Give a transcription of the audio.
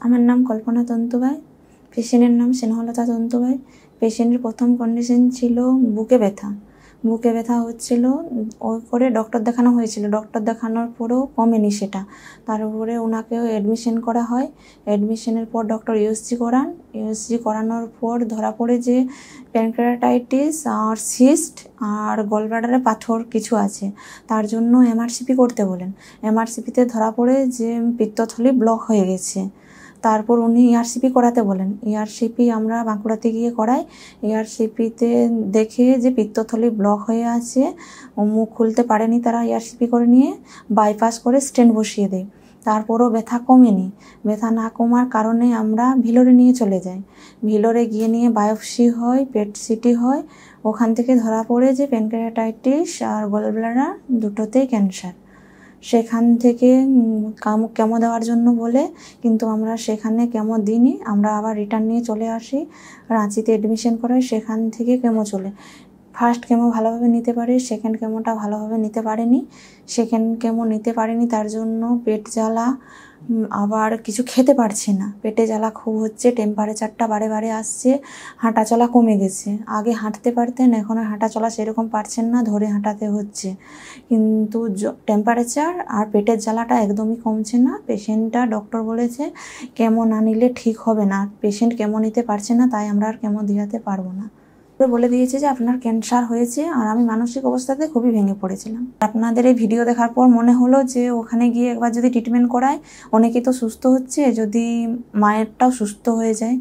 আমার নাম কল্পনা তন্তুবাই, পেশেন্টের নাম স্নেহলতা তন্তুবাই। পেশেন্টের প্রথম কন্ডিশন ছিল বুকে ব্যথা হচ্ছিল। ওই করে ডক্টর দেখানো হয়েছিল, ডক্টর দেখানোর পরেও কমেনি সেটা। তার উপরে ওনাকেও অ্যাডমিশন করা হয়। অ্যাডমিশনের পর ডক্টর ইউএসজি করানোর পর ধরা পড়ে যে প্যানক্রিয়াটাইটিস আর সিস্ট আর গলব্লাডারে পাথর কিছু আছে, তার জন্য এমআরসিপি করতে বলেন। এমআরসিপিতে ধরা পড়ে যে পিত্তথলি ব্লক হয়ে গেছে। তারপর উনি ইআরসিপি করাতে বলেন। ইআরসিপি আমরা বাঁকুড়াতে গিয়ে করাই। ইআরসিপিতে দেখে যে পিত্তথলি ব্লক হয়ে আছে, মুখ খুলতে পারেনি তারা, ইআরসিপি করে নিয়ে বাইপাস করে স্টেন্ট বসিয়ে দেয়। তারপরও ব্যথা কমেনি। ব্যথা না কমার কারণে আমরা ভিলোরে নিয়ে চলে যাই। ভিলোরে গিয়ে নিয়ে বায়োপসি হয়, পেট সিটি হয়। ওখান থেকে ধরা পড়ে যে প্যানক্রিয়াটাইটিস আর গলব্লাডার দুটোতেই ক্যান্সার। সেখান থেকে কেমো দেওয়ার জন্য বলে, কিন্তু আমরা সেখানে কেমো দিইনি। আমরা আবার রিটার্ন নিয়ে চলে আসি, রাঁচিতে অ্যাডমিশন করাই। সেখান থেকে কেমো চলে। ফার্স্ট কেমো ভালোভাবে নিতে পারে, সেকেন্ড কেমোটা ভালোভাবে নিতে পারেনি। সেকেন্ড কেমো নিতে পারেনি, তার জন্য পেট জ্বালা, আবার কিছু খেতে পারছে না, পেটে জ্বালা খুব হচ্ছে, টেম্পারেচারটা বারে আসছে, হাঁটা চলা কমে গেছে। আগে হাঁটতে পারতেন, এখন আর হাঁটা চলা সেরকম পারছেন না, ধরে হাঁটাতে হচ্ছে। কিন্তু টেম্পারেচার আর পেটের জ্বালাটা একদমই কমছে না। পেশেন্টটা ডক্টর বলেছে কেমো না নিলে ঠিক হবে না, পেশেন্ট কেমো নিতে পারছে না, তাই আমরা আর কেমো দিতে পারবো না। বলে দিয়েছে যে আপনার ক্যান্সার হয়েছে। আর আমি মানসিক অবস্থাতে খুবই ভেঙে পড়েছিলাম। আপনাদের এই ভিডিও দেখার পর মনে হলো যে ওখানে গিয়ে একবার যদি ট্রিটমেন্ট করায়, অনেকেই তো সুস্থ হচ্ছে, যদি মায়েরটাও সুস্থ হয়ে যায়।